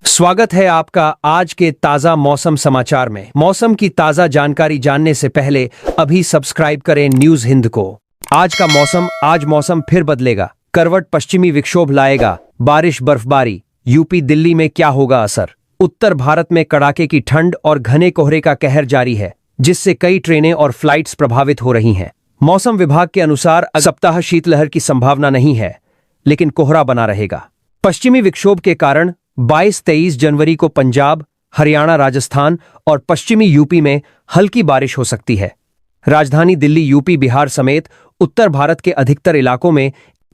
स्वागत है आपका आज के ताजा मौसम समाचार में। मौसम की ताजा जानकारी जानने से पहले अभी सब्सक्राइब करें न्यूज हिंद को। आज मौसम फिर बदलेगा। करवट पश्चिमी विक्षोभ लाएगा, बारिश बर्फबारी। यूपी दिल्ली में क्या होगा असर? उत्तर भारत में कड़ाके की ठंड और घने कोहरे का कहर जारी है, जिससे कई ट्रेनें और फ्लाइट्स प्रभावित हो रही हैं। मौसम विभाग के अनुसार अगले सप्ताह शीतलहर की संभावना नहीं है, लेकिन कोहरा बना रहेगा। पश्चिमी विक्षोभ के कारण 22-23 जनवरी को पंजाब, हरियाणा, राजस्थान और पश्चिमी यूपी में हल्की बारिश हो सकती है। राजधानी दिल्ली, यूपी, बिहार समेत उत्तर भारत के अधिकतर इलाकों में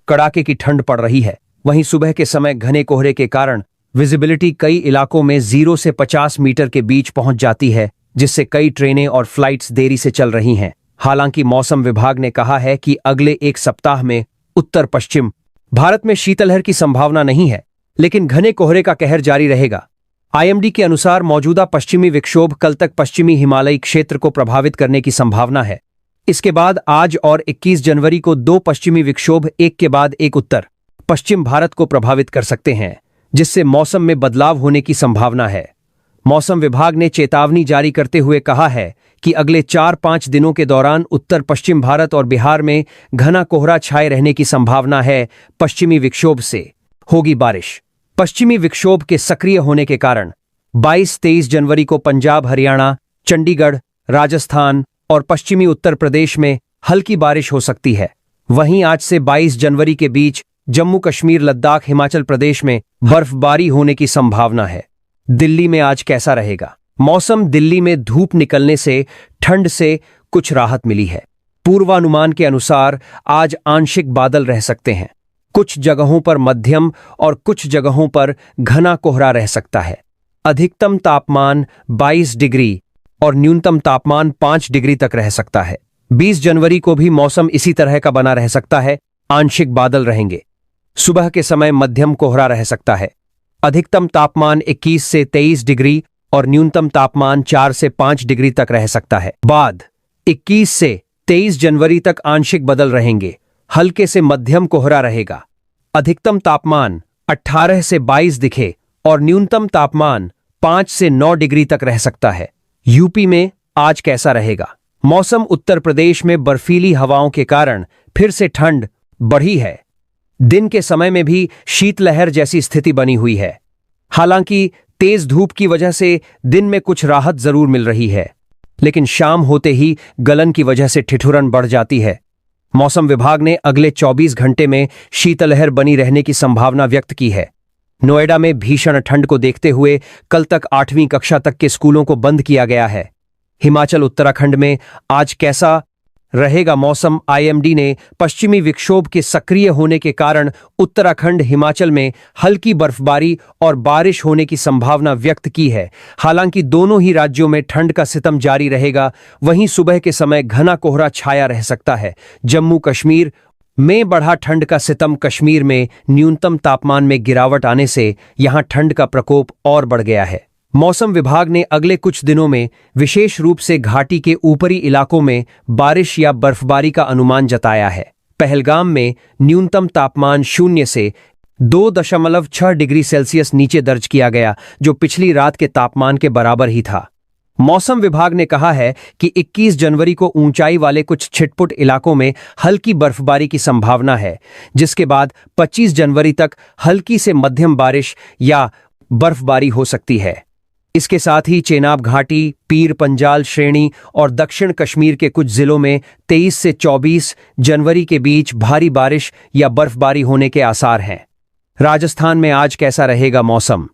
कड़ाके की ठंड पड़ रही है। वहीं सुबह के समय घने कोहरे के कारण विजिबिलिटी कई इलाकों में 0 से 50 मीटर के बीच पहुंच जाती है, जिससे कई ट्रेनें और फ्लाइट्स देरी से चल रही हैं। हालांकि मौसम विभाग ने कहा है कि अगले एक सप्ताह में उत्तर पश्चिम भारत में शीतलहर की संभावना नहीं है, लेकिन घने कोहरे का कहर जारी रहेगा। आईएमडी के अनुसार मौजूदा पश्चिमी विक्षोभ कल तक पश्चिमी हिमालयी क्षेत्र को प्रभावित करने की संभावना है। इसके बाद आज और 21 जनवरी को 2 पश्चिमी विक्षोभ एक के बाद एक उत्तर पश्चिम भारत को प्रभावित कर सकते हैं, जिससे मौसम में बदलाव होने की संभावना है। मौसम विभाग ने चेतावनी जारी करते हुए कहा है कि अगले 4-5 दिनों के दौरान उत्तर पश्चिम भारत और बिहार में घना कोहरा छाए रहने की संभावना है। पश्चिमी विक्षोभ से होगी बारिश। पश्चिमी विक्षोभ के सक्रिय होने के कारण 22-23 जनवरी को पंजाब, हरियाणा, चंडीगढ़, राजस्थान और पश्चिमी उत्तर प्रदेश में हल्की बारिश हो सकती है। वहीं आज से 22 जनवरी के बीच जम्मू कश्मीर, लद्दाख, हिमाचल प्रदेश में बर्फबारी होने की संभावना है। दिल्ली में आज कैसा रहेगा मौसम? दिल्ली में धूप निकलने से ठंड से कुछ राहत मिली है। पूर्वानुमान के अनुसार आज आंशिक बादल रह सकते हैं। कुछ जगहों पर मध्यम और कुछ जगहों पर घना कोहरा रह सकता है। अधिकतम तापमान 22 डिग्री और न्यूनतम तापमान 5 डिग्री तक रह सकता है। 20 जनवरी को भी मौसम इसी तरह का बना रह सकता है। आंशिक बादल रहेंगे। सुबह के समय मध्यम कोहरा रह सकता है। अधिकतम तापमान 21 से 23 डिग्री और न्यूनतम तापमान 4 से 5 डिग्री तक रह सकता है। बाद 21 से 23 जनवरी तक आंशिक बादल रहेंगे। हल्के से मध्यम कोहरा रहेगा। अधिकतम तापमान 18 से 22 दिखे और न्यूनतम तापमान 5 से 9 डिग्री तक रह सकता है। यूपी में आज कैसा रहेगा मौसम? उत्तर प्रदेश में बर्फीली हवाओं के कारण फिर से ठंड बढ़ी है। दिन के समय में भी शीतलहर जैसी स्थिति बनी हुई है। हालांकि तेज धूप की वजह से दिन में कुछ राहत जरूर मिल रही है, लेकिन शाम होते ही गलन की वजह से ठिठुरन बढ़ जाती है। मौसम विभाग ने अगले 24 घंटे में शीतलहर बनी रहने की संभावना व्यक्त की है। नोएडा में भीषण ठंड को देखते हुए कल तक 8वीं कक्षा तक के स्कूलों को बंद किया गया है। हिमाचल, उत्तराखंड में आज कैसा रहेगा मौसम? आईएमडी ने पश्चिमी विक्षोभ के सक्रिय होने के कारण उत्तराखंड, हिमाचल में हल्की बर्फबारी और बारिश होने की संभावना व्यक्त की है। हालांकि दोनों ही राज्यों में ठंड का सितम जारी रहेगा। वहीं सुबह के समय घना कोहरा छाया रह सकता है। जम्मू कश्मीर में बढ़ा ठंड का सितम। कश्मीर में न्यूनतम तापमान में गिरावट आने से यहां ठंड का प्रकोप और बढ़ गया है। मौसम विभाग ने अगले कुछ दिनों में विशेष रूप से घाटी के ऊपरी इलाकों में बारिश या बर्फबारी का अनुमान जताया है। पहलगाम में न्यूनतम तापमान 0 से 2.6 डिग्री सेल्सियस नीचे दर्ज किया गया, जो पिछली रात के तापमान के बराबर ही था। मौसम विभाग ने कहा है कि 21 जनवरी को ऊंचाई वाले कुछ छिटपुट इलाकों में हल्की बर्फबारी की संभावना है, जिसके बाद 25 जनवरी तक हल्की से मध्यम बारिश या बर्फबारी हो सकती है। इसके साथ ही चेनाब घाटी, पीर पंजाल श्रेणी और दक्षिण कश्मीर के कुछ जिलों में 23 से 24 जनवरी के बीच भारी बारिश या बर्फबारी होने के आसार हैं। राजस्थान में आज कैसा रहेगा मौसम?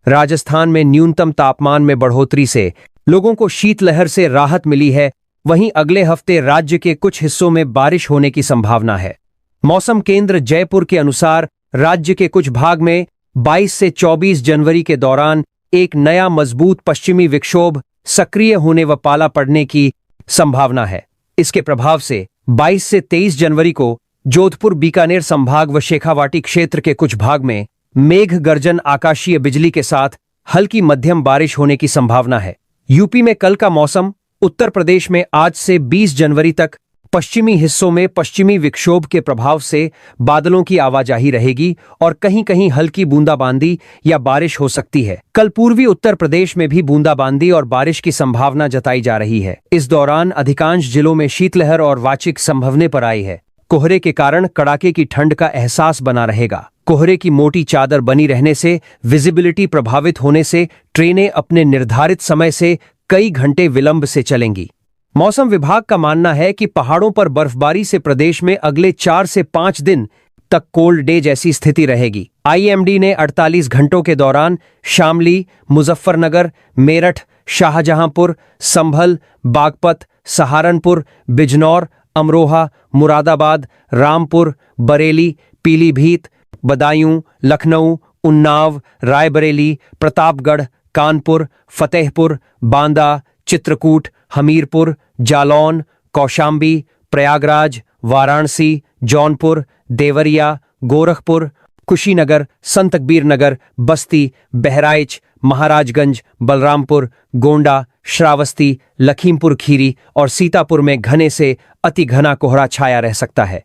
राजस्थान में न्यूनतम तापमान में बढ़ोतरी से लोगों को शीतलहर से राहत मिली है। वहीं अगले हफ्ते राज्य के कुछ हिस्सों में बारिश होने की संभावना है। मौसम केंद्र जयपुर के अनुसार राज्य के कुछ भाग में 22 से 24 जनवरी के दौरान एक नया मजबूत पश्चिमी विक्षोभ सक्रिय होने व पाला पड़ने की संभावना है। इसके प्रभाव से 22 से 23 जनवरी को जोधपुर, बीकानेर संभाग व शेखावाटी क्षेत्र के कुछ भाग में मेघ गर्जन, आकाशीय बिजली के साथ हल्की मध्यम बारिश होने की संभावना है। यूपी में कल का मौसम? उत्तर प्रदेश में आज से 20 जनवरी तक पश्चिमी हिस्सों में पश्चिमी विक्षोभ के प्रभाव से बादलों की आवाजाही रहेगी और कहीं कहीं हल्की बूंदाबांदी या बारिश हो सकती है। कल पूर्वी उत्तर प्रदेश में भी बूंदाबांदी और बारिश की संभावना जताई जा रही है। इस दौरान अधिकांश जिलों में शीतलहर और वाचिक संभवने पर आई है। कोहरे के कारण कड़ाके की ठंड का एहसास बना रहेगा। कोहरे की मोटी चादर बनी रहने से विजिबिलिटी प्रभावित होने से ट्रेनें अपने निर्धारित समय से कई घंटे विलंब से चलेंगी। मौसम विभाग का मानना है कि पहाड़ों पर बर्फबारी से प्रदेश में अगले 4 से 5 दिन तक कोल्ड डे जैसी स्थिति रहेगी। आईएमडी ने 48 घंटों के दौरान शामली, मुजफ्फरनगर, मेरठ, शाहजहांपुर, संभल, बागपत, सहारनपुर, बिजनौर, अमरोहा, मुरादाबाद, रामपुर, बरेली, पीलीभीत, बदायूं, लखनऊ, उन्नाव, रायबरेली, प्रतापगढ़, कानपुर, फतेहपुर, बांदा, चित्रकूट, हमीरपुर, जालौन, कौशाम्बी, प्रयागराज, वाराणसी, जौनपुर, देवरिया, गोरखपुर, कुशीनगर, संतकबीर नगर, बस्ती, बहराइच, महाराजगंज, बलरामपुर, गोंडा, श्रावस्ती, लखीमपुर खीरी और सीतापुर में घने से अति घना कोहरा छाया रह सकता है।